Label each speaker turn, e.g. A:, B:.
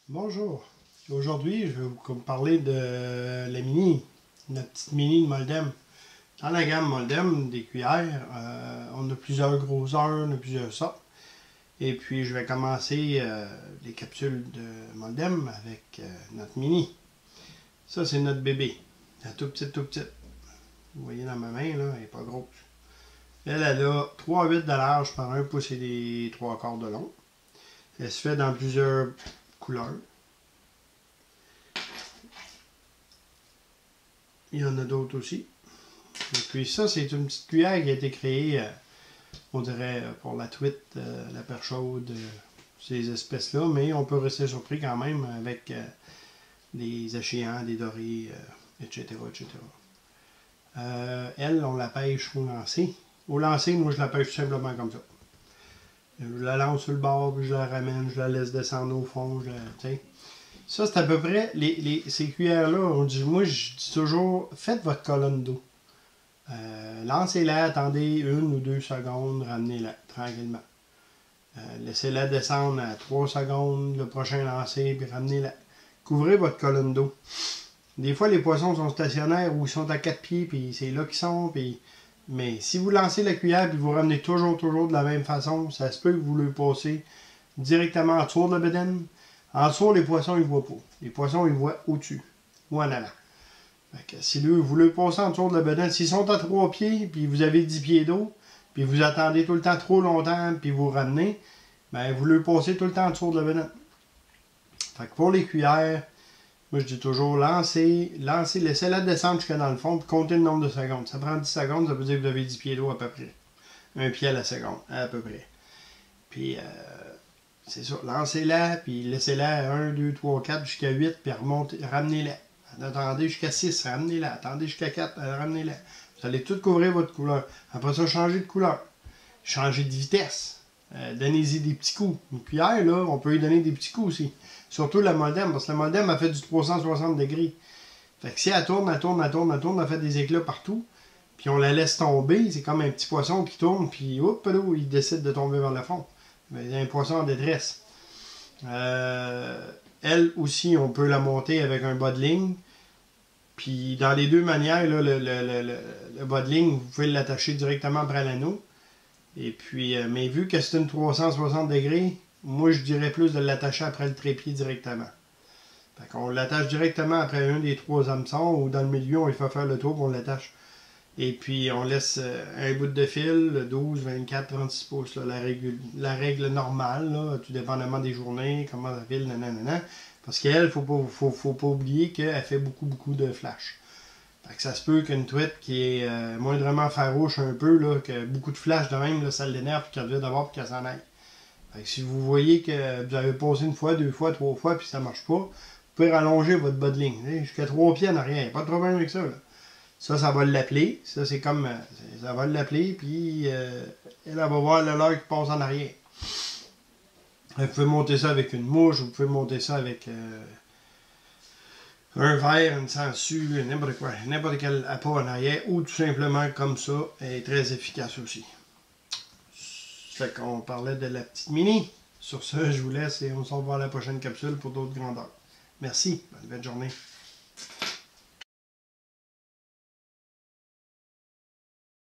A: Bonjour. Aujourd'hui, je vais vous parler de la mini, notre petite mini de Moldem. Dans la gamme Moldem des cuillères, on a plusieurs grosseurs, on a plusieurs sortes. Et puis, je vais commencer les capsules de Moldem avec notre mini. Ça, c'est notre bébé. Elle est tout petite, tout petite. Vous voyez dans ma main, là, elle n'est pas grosse. Elle a 3,8 de large par 1 pouce et des 3 quarts de long. Elle se fait dans plusieurs couleurs. Il y en a d'autres aussi. Et puis ça, c'est une petite cuillère qui a été créée, on dirait, pour la truite, la perche chaude, ces espèces-là. Mais on peut rester surpris quand même avec des échéants, des dorés, etc. etc. Elle, on la pêche au lancer. Au lancer, moi, je la pêche tout simplement comme ça. Je la lance sur le bord, puis je la ramène, je la laisse descendre au fond. Ça, c'est à peu près, ces cuillères-là, moi, je dis toujours, faites votre colonne d'eau. Lancez-la, attendez 1 ou 2 secondes, ramenez-la tranquillement. Laissez-la descendre à 3 secondes, le prochain lancer, puis ramenez-la. Couvrez votre colonne d'eau. Des fois, les poissons sont stationnaires ou ils sont à 4 pieds, puis c'est là qu'ils sont, puis... Mais si vous lancez la cuillère et vous ramenez toujours de la même façon, ça se peut que vous le passez directement en dessous de la bedaine. En dessous, les poissons, ils ne voient pas. Les poissons, ils voient au-dessus ou en avant. Fait que si vous le passez en dessous de la bedaine, s'ils sont à 3 pieds, puis vous avez 10 pieds d'eau, puis vous attendez tout le temps trop longtemps, puis vous ramenez, ben vous le passez tout le temps en dessous de la bedaine. Fait que pour les cuillères, moi, je dis toujours, lancez, laissez-la descendre jusqu'à dans le fond, puis comptez le nombre de secondes. Ça prend 10 secondes, ça veut dire que vous avez 10 pieds d'eau à peu près. 1 pied à la seconde, à peu près. Puis, c'est ça, lancez-la, puis laissez-la 1, 2, 3, 4, jusqu'à 8, puis ramenez-la. Attendez jusqu'à 6, ramenez-la. Attendez jusqu'à 4, ramenez-la. Vous allez tout couvrir votre couleur. Après ça, changez de couleur. Changez de vitesse. Donnez-y des petits coups. Une cuillère, là, on peut y donner des petits coups aussi. Surtout la Moldem, parce que la Moldem a fait du 360 degrés. Fait que si elle tourne, elle fait des éclats partout, puis on la laisse tomber, c'est comme un petit poisson qui tourne, puis hop, là, il décide de tomber vers le fond. C'est un poisson en détresse. Elle aussi, on peut la monter avec un bas de ligne. Puis dans les deux manières, là, le bas de ligne, vous pouvez l'attacher directement après l'anneau. Et puis, mais vu que c'est une 360 degrés, moi je dirais plus de l'attacher après le trépied directement. Fait qu'on l'attache directement après un des 3 hameçons, ou dans le milieu, on lui fait faire le tour, on l'attache. Et puis on laisse un bout de fil, 12, 24, 36 pouces, là, la règle normale, là, tout dépendamment des journées, comment ça file, nanana. Parce qu'elle, il ne faut pas oublier qu'elle fait beaucoup de flash. Fait que ça se peut qu'une truite qui est moindrement farouche un peu, là, que beaucoup de flash de même, là, ça l'énerve, puis qu'elle vient d'avoir, puis qu'elle s'en aille. Fait que si vous voyez que vous avez passé 1 fois, 2 fois, 3 fois, puis ça ne marche pas, vous pouvez rallonger votre bas de ligne. Jusqu'à 3 pieds en arrière, pas de problème avec ça. Là. Ça va l'appeler. Ça, c'est comme. Ça va l'appeler, puis elle va voir le leurre qui passe en arrière. Vous pouvez monter ça avec une mouche, vous pouvez monter ça avec un verre, une sangsue, n'importe quoi, n'importe quel appât en arrière, ou tout simplement comme ça, elle est très efficace aussi. Fait qu'on parlait de la petite mini. Sur ce, je vous laisse et on se revoit à la prochaine capsule pour d'autres grandeurs. Merci, bonne journée.